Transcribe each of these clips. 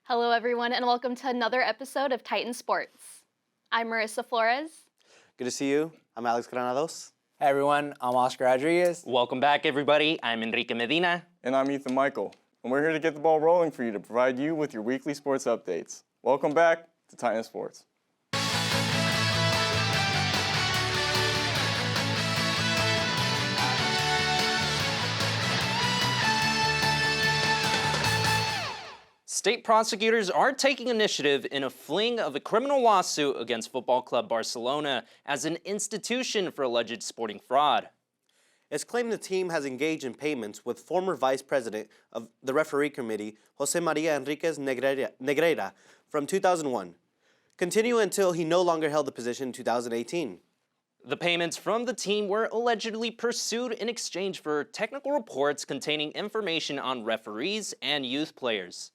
Hello, everyone, and welcome to another episode of Titan Sports. I'm Marisa Flores. Good to see you. I'm Alex Granados. Hey everyone, I'm Oscar Rodriguez. Welcome back, everybody. I'm Enrique Medina. And I'm Ethan Michael. And we're here to get the ball rolling for you to provide you with your weekly sports updates. Welcome back to Titan Sports. State prosecutors are taking initiative in a fling of a criminal lawsuit against Football Club Barcelona as an institution for alleged sporting fraud. It's claimed the team has engaged in payments with former vice president of the referee committee, Jose Maria Enriquez Negreira, from 2001, continuing until he no longer held the position in 2018. The payments from the team were allegedly pursued in exchange for technical reports containing information on referees and youth players.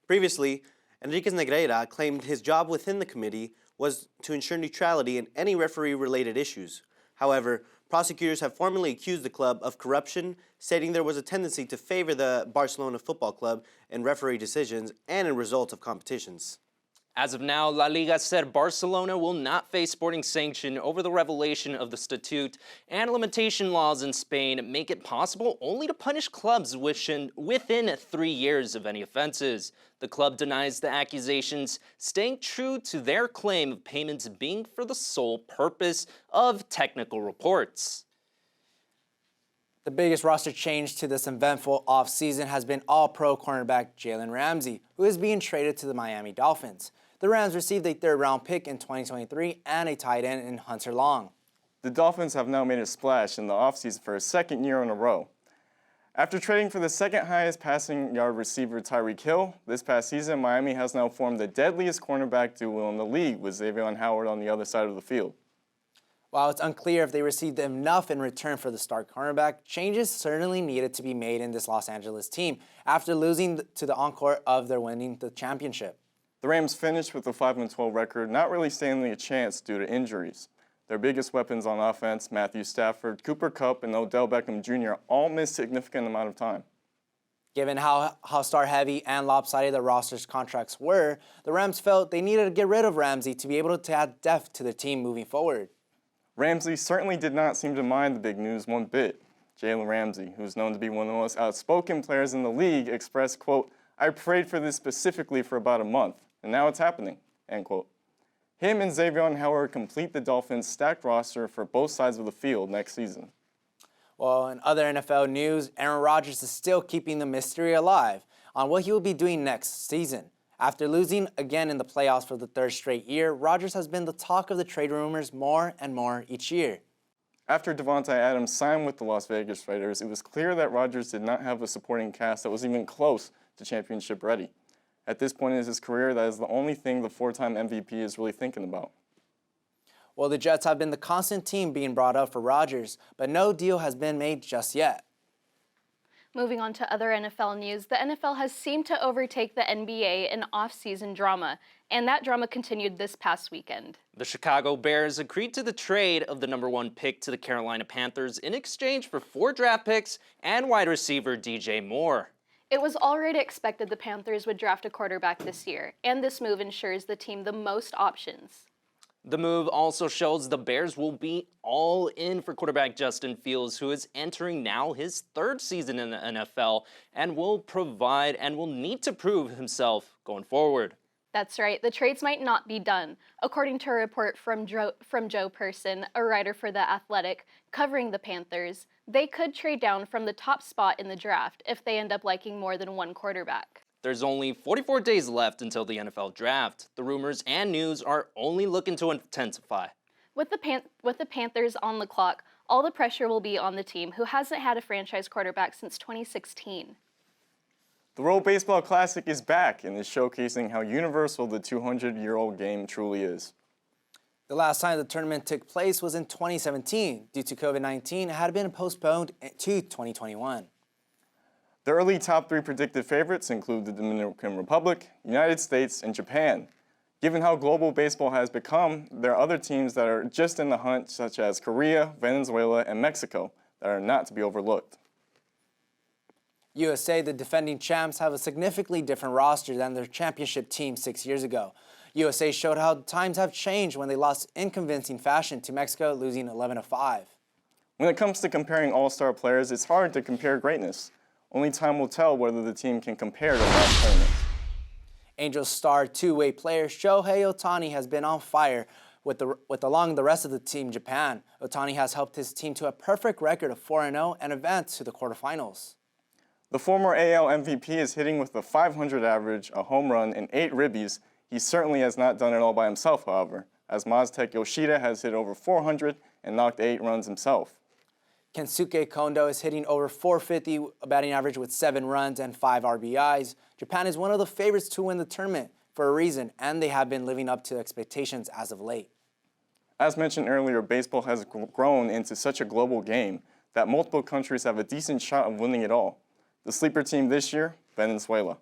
Previously, Enriquez Negreira claimed his job within the committee was to ensure neutrality in any referee-related issues. However, prosecutors have formally accused the club of corruption, stating there was a tendency to favor the Barcelona Football Club in referee decisions and in results of competitions. As of now, La Liga said Barcelona will not face sporting sanction over the revelation of the statute, and limitation laws in Spain make it possible only to punish clubs within 3 years of any offenses. The club denies the accusations, staying true to their claim of payments being for the sole purpose of technical reports. The biggest roster change to this eventful offseason has been All-Pro cornerback Jalen Ramsey, who is being traded to the Miami Dolphins. The Rams received a third-round pick in 2023 and a tight end in Hunter Long. The Dolphins have now made a splash in the offseason for a second year in a row. After trading for the second highest passing yard receiver Tyreek Hill, this past season, Miami has now formed the deadliest cornerback duo in the league with Xavier Howard on the other side of the field. While it's unclear if they received enough in return for the star cornerback, changes certainly needed to be made in this Los Angeles team after losing to the encore of their winning the championship. The Rams finished with a 5-12 record, not really standing a chance due to injuries. Their biggest weapons on offense, Matthew Stafford, Cooper Kupp, and Odell Beckham Jr., all missed a significant amount of time. Given how star-heavy and lopsided the roster's contracts were, the Rams felt they needed to get rid of Ramsey to be able to add depth to their team moving forward. Ramsey certainly did not seem to mind the big news one bit. Jalen Ramsey, who's known to be one of the most outspoken players in the league, expressed, quote, "I prayed for this specifically for about a month, and now it's happening," end quote. Him and Xavier Howard complete the Dolphins' stacked roster for both sides of the field next season. Well, in other NFL news, Aaron Rodgers is still keeping the mystery alive on what he will be doing next season. After losing again in the playoffs for the third straight year, Rodgers has been the talk of the trade rumors more and more each year. After Devontae Adams signed with the Las Vegas Raiders, it was clear that Rodgers did not have a supporting cast that was even close to championship ready. At this point in his career, that is the only thing the four-time MVP is really thinking about. Well, the Jets have been the constant team being brought up for Rodgers, but no deal has been made just yet. Moving on to other NFL news, the NFL has seemed to overtake the NBA in off-season drama, and that drama continued this past weekend. The Chicago Bears agreed to the trade of the #1 pick to the Carolina Panthers in exchange for 4 draft picks and wide receiver DJ Moore. It was already expected the Panthers would draft a quarterback this year, and this move ensures the team the most options. The move also shows the Bears will be all in for quarterback Justin Fields, who is entering now his 3rd season in the NFL and will need to prove himself going forward. That's right, the trades might not be done. According to a report from Joe Person, a writer for The Athletic, covering the Panthers, they could trade down from the top spot in the draft if they end up liking more than one quarterback. There's only 44 days left until the NFL draft. The rumors and news are only looking to intensify. With the Panthers on the clock, all the pressure will be on the team, who hasn't had a franchise quarterback since 2016. The World Baseball Classic is back and is showcasing how universal the 200-year-old game truly is. The last time the tournament took place was in 2017. Due to COVID-19, it had been postponed to 2021. The early top 3 predicted favorites include the Dominican Republic, United States, and Japan. Given how global baseball has become, there are other teams that are just in the hunt, such as Korea, Venezuela, and Mexico, that are not to be overlooked. USA, the defending champs, have a significantly different roster than their championship team 6 years ago. USA showed how times have changed when they lost in convincing fashion to Mexico, losing 11-5. When it comes to comparing all-star players, it's hard to compare greatness. Only time will tell whether the team can compare to past tournaments. Angels star two-way player Shohei Ohtani has been on fire with along the rest of the team Japan. Ohtani has helped his team to a perfect record of 4-0 and advance to the quarterfinals. The former AL MVP is hitting with a .500 average, a home run, and 8 ribbies. He certainly has not done it all by himself, however, as Maztec Yoshida has hit over 400 and knocked 8 runs himself. Kensuke Kondo is hitting over .450 batting average with 7 runs and 5 RBIs. Japan is one of the favorites to win the tournament for a reason, and they have been living up to expectations as of late. As mentioned earlier, baseball has grown into such a global game that multiple countries have a decent shot of winning it all. The sleeper team this year, Venezuela.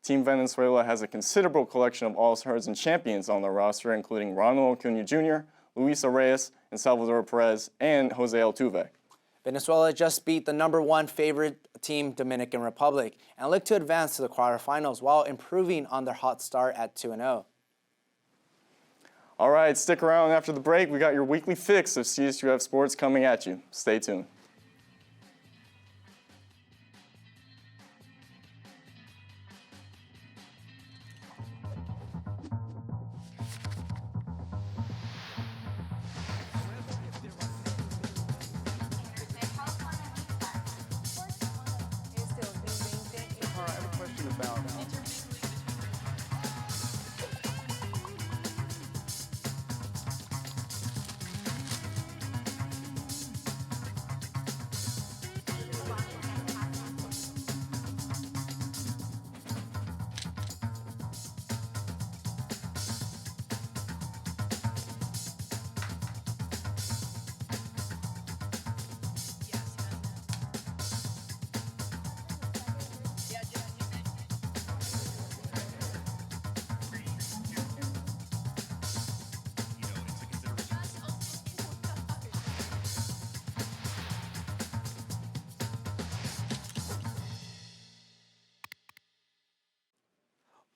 Team Venezuela has a considerable collection of all-stars and champions on their roster, including Ronald Acuna Jr., Luis Reyes, and Salvador Perez, and Jose Altuve. Venezuela just beat the #1 favorite team, Dominican Republic, and look to advance to the quarterfinals while improving on their hot start at 2-0. All right, stick around after the break. We got your weekly fix of CSUF sports coming at you. Stay tuned.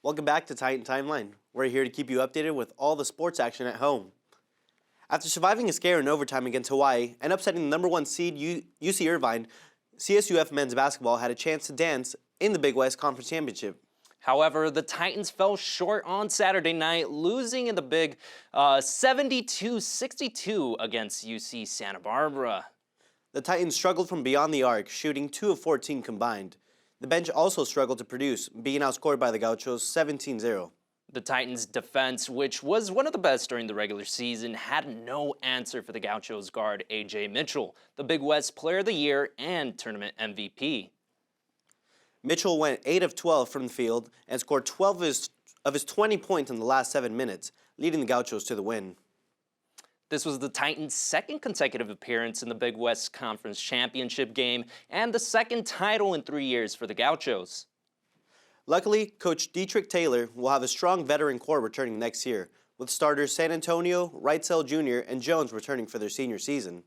Welcome back to Titan Timeline. We're here to keep you updated with all the sports action at home. After surviving a scare in overtime against Hawaii and upsetting the #1 seed UC Irvine, CSUF men's basketball had a chance to dance in the Big West Conference Championship. However, the Titans fell short on Saturday night, losing in the big 72-62 against UC Santa Barbara. The Titans struggled from beyond the arc, shooting 2 of 14 combined. The bench also struggled to produce, being outscored by the Gauchos 17-0. The Titans' defense, which was one of the best during the regular season, had no answer for the Gauchos guard A.J. Mitchell, the Big West Player of the Year and Tournament MVP. Mitchell went 8 of 12 from the field and scored 12 of his 20 points in the last 7 minutes, leading the Gauchos to the win. This was the Titans' second consecutive appearance in the Big West Conference Championship game and the second title in 3 years for the Gauchos. Luckily, Coach Dietrich Taylor will have a strong veteran core returning next year, with starters San Antonio, Wrightsell Jr., and Jones returning for their senior season.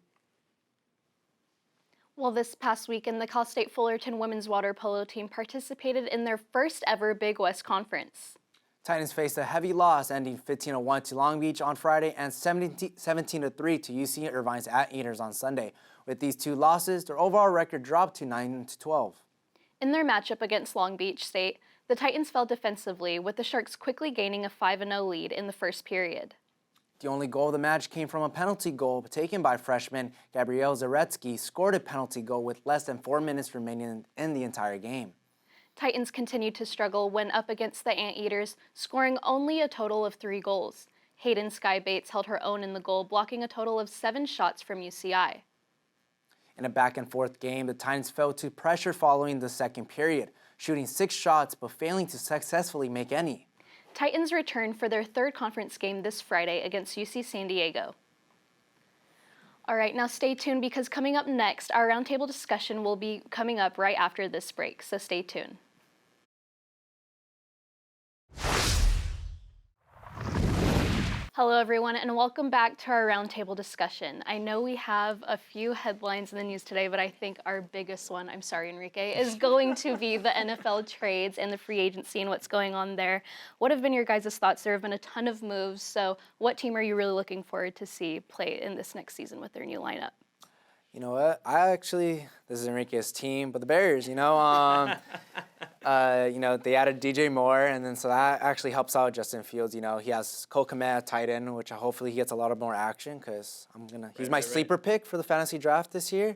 Well, this past weekend, the Cal State Fullerton women's water polo team participated in their first ever Big West Conference. Titans faced a heavy loss, ending 15-1 to Long Beach on Friday and 17-3 to UC Irvine's Anteaters on Sunday. With these two losses, their overall record dropped to 9-12. In their matchup against Long Beach State, the Titans fell defensively, with the Sharks quickly gaining a 5-0 lead in the first period. The only goal of the match came from a penalty goal taken by freshman Gabrielle Zaretsky, scored a penalty goal with less than 4 minutes remaining in the entire game. Titans continued to struggle when up against the Anteaters, scoring only a total of 3 goals. Hayden Sky Bates held her own in the goal, blocking a total of 7 shots from UCI. In a back-and-forth game, the Titans fell to pressure following the second period, shooting 6 shots but failing to successfully make any. Titans return for their third conference game this Friday against UC San Diego. All right, now stay tuned because coming up next, our roundtable discussion will be coming up right after this break, so stay tuned. Hello, everyone, and welcome back to our roundtable discussion. I know we have a few headlines in the news today, but I think our biggest one, I'm sorry, Enrique, is going to be the NFL trades and the free agency and what's going on there. What have been your guys' thoughts? There have been a ton of moves, so what team are you really looking forward to see play in this next season with their new lineup? You know what? This is Enrique's team, but the Bears, they added DJ Moore, and then so that actually helps out Justin Fields. He has Cole Kmet, tight end, which hopefully he gets a lot of more action because he's my sleeper pick for the fantasy draft this year.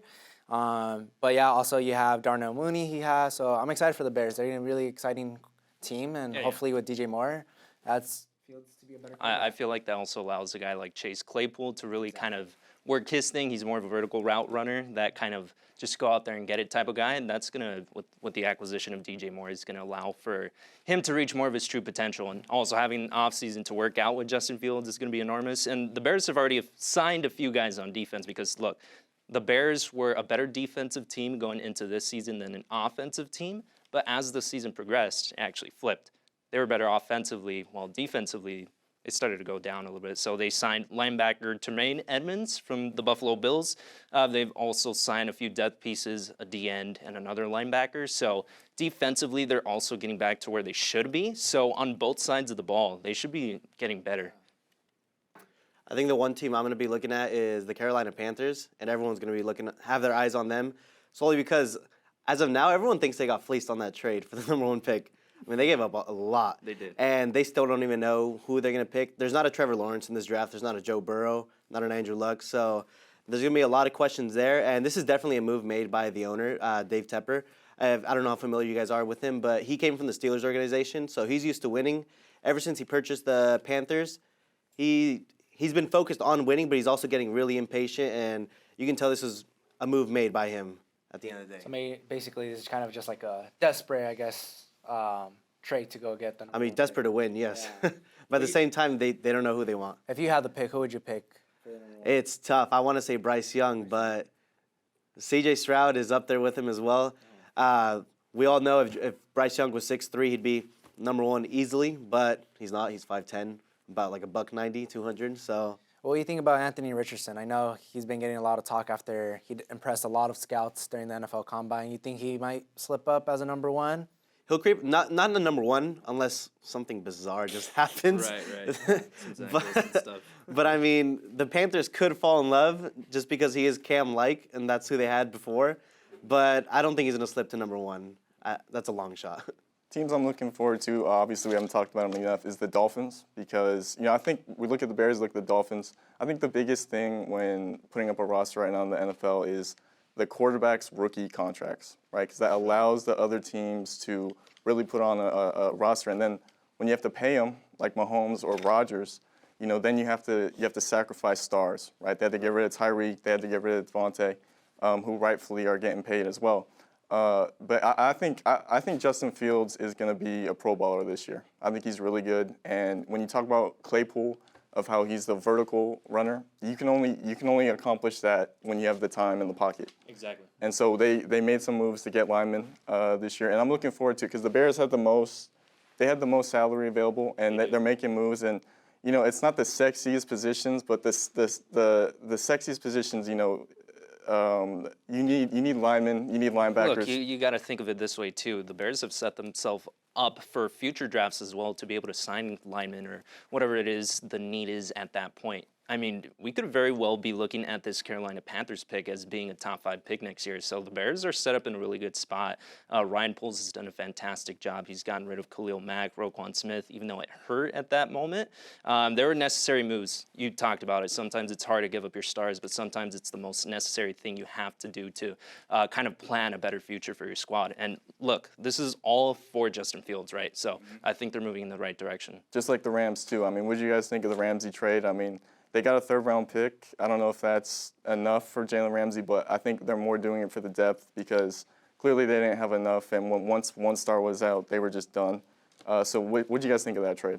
But yeah, also you have Darnell Mooney so I'm excited for the Bears. They're a really exciting team, and hopefully with DJ Moore, that's Fields to be a better quarterback. I feel like that also allows a guy like Chase Claypool to really kind of work his thing. He's more of a vertical route runner, that kind of just go out there and get it type of guy, and that's going to, with the acquisition of DJ Moore, is going to allow for him to reach more of his true potential. And also having an offseason to work out with Justin Fields is going to be enormous. And the Bears have already signed a few guys on defense because, look, the Bears were a better defensive team going into this season than an offensive team, but as the season progressed, it actually flipped. They were better offensively, while defensively, it started to go down a little bit. So they signed linebacker Tremaine Edmonds from the Buffalo Bills. They've also signed a few depth pieces, a D-end, and another linebacker. So defensively, they're also getting back to where they should be. So on both sides of the ball, they should be getting better. I think the one team I'm going to be looking at is the Carolina Panthers, and everyone's going to be have their eyes on them, solely because as of now, everyone thinks they got fleeced on that trade for the number 1 pick. I mean, they gave up a lot. They did. And they still don't even know who they're going to pick. There's not a Trevor Lawrence in this draft. There's not a Joe Burrow, not an Andrew Luck. So there's going to be a lot of questions there. And this is definitely a move made by the owner, Dave Tepper. I don't know how familiar you guys are with him, but he came from the Steelers organization, so he's used to winning. Ever since he purchased the Panthers, he's been focused on winning, but he's also getting really impatient, and you can tell this is a move made by him at the end of the day. So basically, this is kind of just like a desperate, I guess, trade to go get them. I mean, desperate to win, yes. Yeah. But at the same time, they don't know who they want. If you had the pick, who would you pick? It's tough. I want to say Bryce Young, but C.J. Stroud is up there with him as well. We all know if Bryce Young was 6'3", he'd be number 1 easily, but he's not. He's 5'10", about like $190, 200. So. What do you think about Anthony Richardson? I know he's been getting a lot of talk after he impressed a lot of scouts during the NFL Combine. You think he might slip up as a number 1? He'll creep, not in the number 1 unless something bizarre just happens. Right. But I mean, the Panthers could fall in love just because he is Cam-like, and that's who they had before. But I don't think he's going to slip to number 1. That's a long shot. Teams I'm looking forward to, obviously we haven't talked about them enough, is the Dolphins because, I think we look at the Bears, look at the Dolphins. I think the biggest thing when putting up a roster right now in the NFL is the quarterback's rookie contracts, right? Because that allows the other teams to really put on a roster. And then when you have to pay them, like Mahomes or Rodgers, then you have to sacrifice stars, right? They had to get rid of Tyreek, they had to get rid of Devontae, who rightfully are getting paid as well. But I think Justin Fields is going to be a Pro Bowler this year. I think he's really good. And when you talk about Claypool, of how he's the vertical runner, you can only accomplish that when you have the time in the pocket. Exactly. And so they made some moves to get linemen this year, and I'm looking forward to it because the Bears had the most salary available, and they're making moves. And it's not the sexiest positions, but the sexiest positions, you need linemen, you need linebackers. Look, you got to think of it this way too. The Bears have set themselves up for future drafts as well to be able to sign linemen or whatever it is the need is at that point. I mean, we could very well be looking at this Carolina Panthers pick as being a top 5 pick next year. So the Bears are set up in a really good spot. Ryan Poles has done a fantastic job. He's gotten rid of Khalil Mack, Roquan Smith, even though it hurt at that moment. There were necessary moves. You talked about it. Sometimes it's hard to give up your stars, but sometimes it's the most necessary thing you have to do to kind of plan a better future for your squad. And look, this is all for Justin Fields, right? So I think they're moving in the right direction. Just like the Rams, too. I mean, what did you guys think of the Ramsey trade? I mean, they got a 3rd-round pick. I don't know if that's enough for Jalen Ramsey, but I think they're more doing it for the depth because clearly they didn't have enough, and once one star was out, they were just done. So what do you guys think of that trade?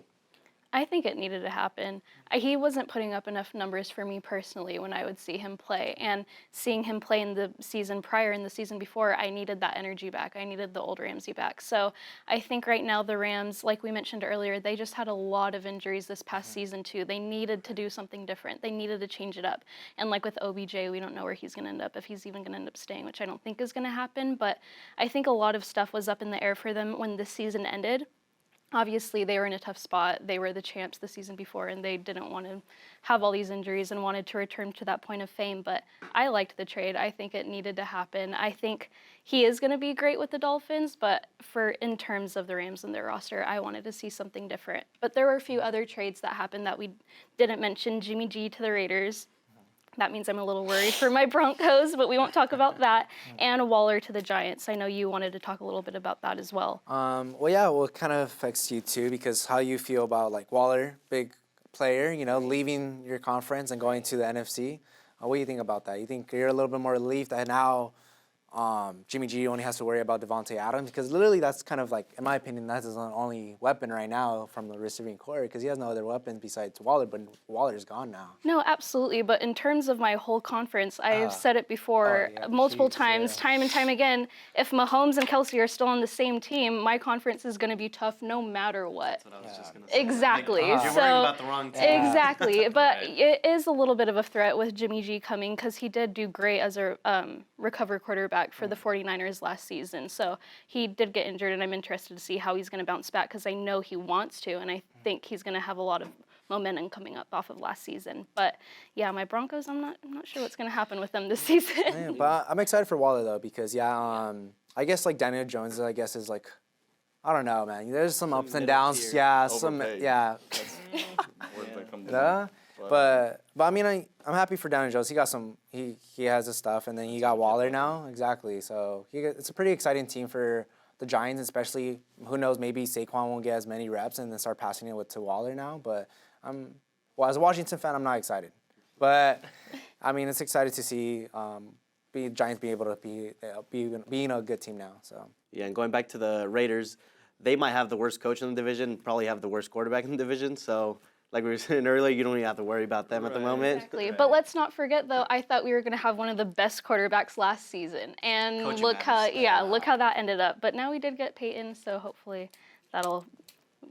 I think it needed to happen. He wasn't putting up enough numbers for me personally when I would see him play. And seeing him play in the season prior and the season before, I needed that energy back. I needed the old Ramsey back. So I think right now the Rams, like we mentioned earlier, they just had a lot of injuries this past season too. They needed to do something different. They needed to change it up. And like with OBJ, we don't know where he's going to end up, if he's even going to end up staying, which I don't think is going to happen. But I think a lot of stuff was up in the air for them when this season ended. Obviously, they were in a tough spot. They were the champs the season before, and they didn't want to have all these injuries and wanted to return to that point of fame. But I liked the trade. I think it needed to happen. I think he is going to be great with the Dolphins, but in terms of the Rams and their roster, I wanted to see something different. But there were a few other trades that happened that we didn't mention. Jimmy G to the Raiders. That means I'm a little worried for my Broncos, but we won't talk about that. And Waller to the Giants. I know you wanted to talk a little bit about that as well. Well, it kind of affects you too, because how you feel about like Waller, big player, leaving your conference and going to the NFC. What do you think about that? You think you're a little bit more relieved that now Jimmy G only has to worry about Devontae Adams? Because literally that's kind of like, in my opinion, that's his only weapon right now from the receiving core, because he has no other weapons besides Waller, but Waller's gone now. No, absolutely. But in terms of my whole conference, I've said it before multiple times, time and time again, if Mahomes and Kelsey are still on the same team, my conference is going to be tough no matter what. That's what I was just going to say. Exactly. You're So, worrying about the wrong team. Exactly. But it is a little bit of a threat with Jimmy G coming, because he did do great as a recover quarterback for the 49ers last season. So he did get injured, and I'm interested to see how he's going to bounce back, because I know he wants to, and I think he's going to have a lot of momentum coming up off of last season. But yeah, my Broncos, I'm not sure what's going to happen with them this season. Yeah, but I'm excited for Waller though, because I guess like Daniel Jones, I guess is like, I don't know, man. There's some ups and downs. tier. Yeah, Overpaid. Words that come to mind. But I mean, I'm happy for Daniel Jones. He got he has his stuff, and then he got Waller now. Exactly. So it's a pretty exciting team for the Giants, especially. Who knows? Maybe Saquon won't get as many reps and then start passing it to Waller now. But as a Washington fan, I'm not excited. But I mean, it's excited to see Giants be able to being a good team now. So Yeah, and going back to the Raiders, they might have the worst coach in the division, probably have the worst quarterback in the division. So, like we were saying earlier, you don't even have to worry about them at the moment. Exactly. But let's not forget, though, I thought we were going to have one of the best quarterbacks last season. And Coaching look matters. how that ended up. But now we did get Peyton, so hopefully that'll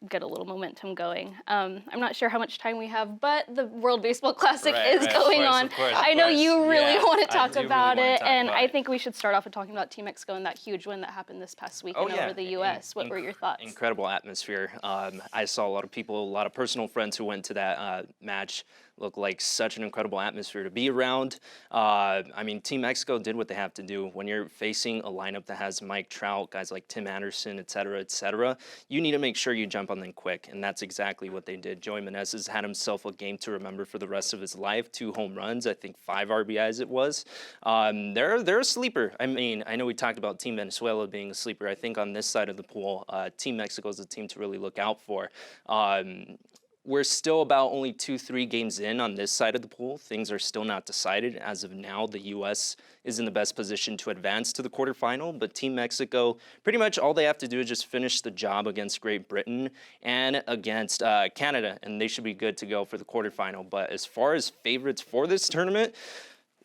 get a little momentum going. I'm not sure how much time we have, but the World Baseball Classic is going on. I know you really want to talk about it, and I think we should start off with talking about Team Mexico and that huge win that happened this past weekend over the U.S. What were your thoughts? Incredible atmosphere. I saw a lot of people, a lot of personal friends who went to that match. Looked like such an incredible atmosphere to be around. I mean, Team Mexico did what they have to do. When you're facing a lineup that has Mike Trout, guys like Tim Anderson, et cetera, you need to make sure you jump on them quick, and that's exactly what they did. Joey Meneses had himself a game to remember for the rest of his life. 2 home runs, I think 5 RBIs it was. They're a sleeper. I mean, I know we talked about Team Venezuela being a sleeper. I think on this side of the pool, Team Mexico is a team to really look out for. We're still about only 2-3 games in on this side of the pool. Things are still not decided. As of now, the U.S. is in the best position to advance to the quarterfinal, but Team Mexico, pretty much all they have to do is just finish the job against Great Britain and against Canada, and they should be good to go for the quarterfinal. But as far as favorites for this tournament,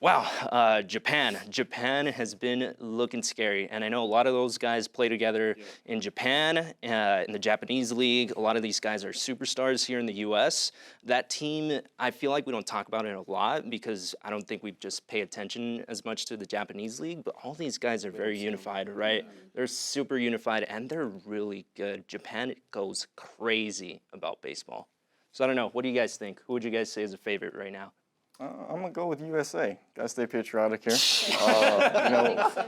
wow, Japan. Japan has been looking scary, and I know a lot of those guys play together in Japan, in the Japanese league. A lot of these guys are superstars here in the U.S. That team, I feel like we don't talk about it a lot because I don't think we just pay attention as much to the Japanese league, but all these guys are very unified, right? They're super unified, and they're really good. Japan goes crazy about baseball. So I don't know. What do you guys think? Who would you guys say is a favorite right now? I'm gonna go with USA. Gotta stay patriotic here.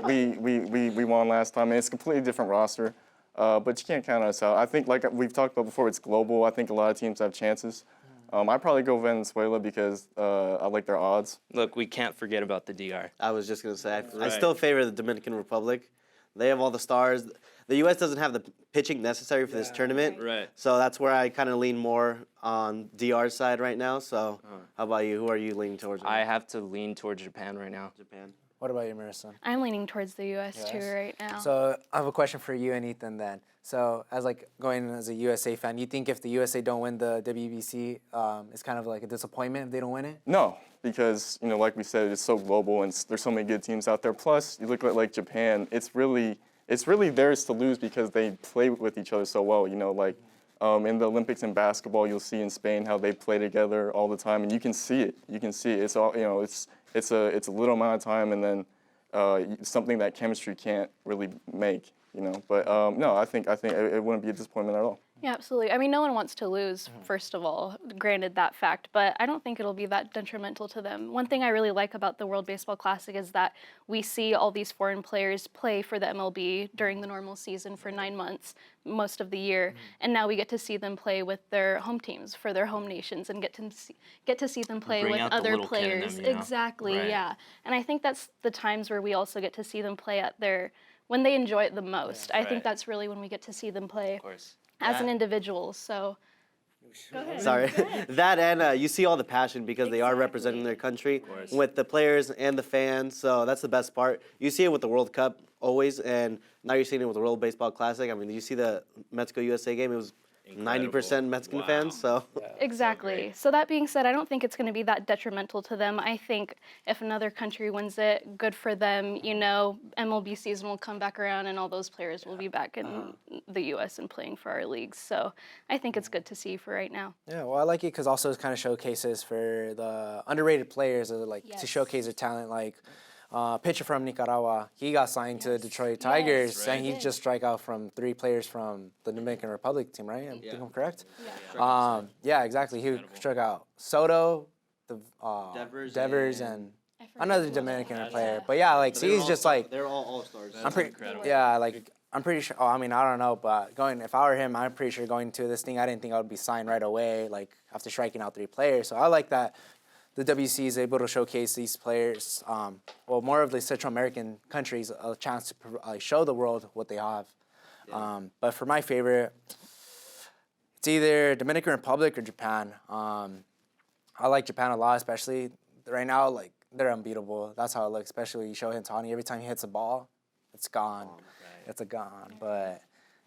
We won last time, and it's a completely different roster. But you can't count us out. I think, like we've talked about before, it's global. I think a lot of teams have chances. I'd probably go Venezuela because I like their odds. Look, we can't forget about the DR. I was just going to say, I still favor the Dominican Republic. They have all the stars. The U.S. doesn't have the pitching necessary for this tournament. Right. So that's where I kind of lean more on DR's side right now. So how about you? Who are you leaning towards? I have to lean towards Japan right now. Japan. What about you, Marisa? I'm leaning towards the U.S. too US. right now. So I have a question for you and Ethan then. So as like going as a USA fan, you think if the USA don't win the WBC, it's kind of like a disappointment if they don't win it? No, because like we said, it's so global and there's so many good teams out there. Plus, you look at like Japan, it's really theirs to lose because they play with each other so well. In the Olympics in basketball, you'll see in Spain how they play together all the time, and you can see it. It's all it's a little amount of time, and then something that chemistry can't really make. But no, I think it wouldn't be a disappointment at all. Yeah, absolutely. I mean, no one wants to lose, first of all, granted that fact, but I don't think it'll be that detrimental to them. One thing I really like about the World Baseball Classic is that we see all these foreign players play for the MLB during the normal season for 9 months, most of the year, and now we get to see them play with their home teams for their home nations and get to see them play Bring with out the other little kid in players. them, you know? Exactly, Right. yeah. And I think that's the times where we also get to see them play when they enjoy it the most. I think Right. that's really when we get to see them play Of course. as an individual. So, go ahead. Sorry. That and you see all the passion because they are representing their country with the players and the fans. So that's the best part. You see it with the World Cup always, and now you're seeing it with the World Baseball Classic. I mean, you see the Mexico-USA game. It was 90% Mexican fans. So Exactly. So that being said, I don't think it's going to be that detrimental to them. I think if another country wins it, good for them. MLB season will come back around and all those players will be back in the U.S. and playing for our leagues. So I think it's good to see for right now. Yeah, well, I like it because also it kind of showcases for the underrated players, to Yes. showcase their talent. Like pitcher from Nicaragua, he got signed to the Detroit Tigers, right. and he just strike out from 3 players from the Dominican Republic team, right? I think I'm correct. Yeah, exactly. He struck out Soto, the Devers, and another Dominican player. But yeah, like, see, he's just like. they're all stars. I'm pretty. Yeah, like I'm pretty sure. Oh, I mean, I don't know, but if I were him, I'm pretty sure going to this thing, I didn't think I would be signed right away, like after striking out 3 players. So I like that the WBC is able to showcase these players, more of the Central American countries, a chance to show the world what they have. But for my favorite, it's either Dominican Republic or Japan. I like Japan a lot, especially right now. Like, they're unbeatable. That's how it looks, especially when you show Hintani. Every time he hits a ball, it's gone. It's a gone. But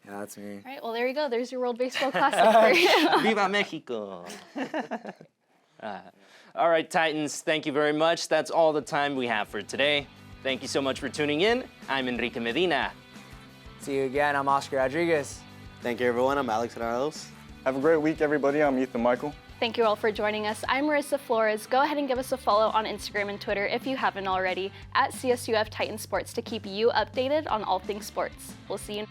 yeah, that's me. All right, well, there you go. There's your World Baseball Classic for you. Viva Mexico! All right, Titans, thank you very much. That's all the time we have for today. Thank you so much for tuning in. I'm Enrique Medina. See you again. I'm Oscar Rodriguez. Thank you, everyone. I'm Alex Granados. Have a great week, everybody. I'm Ethan Michael. Thank you all for joining us. I'm Marisa Flores. Go ahead and give us a follow on Instagram and Twitter if you haven't already, at CSUF Titan Sports, to keep you updated on all things sports. We'll see you.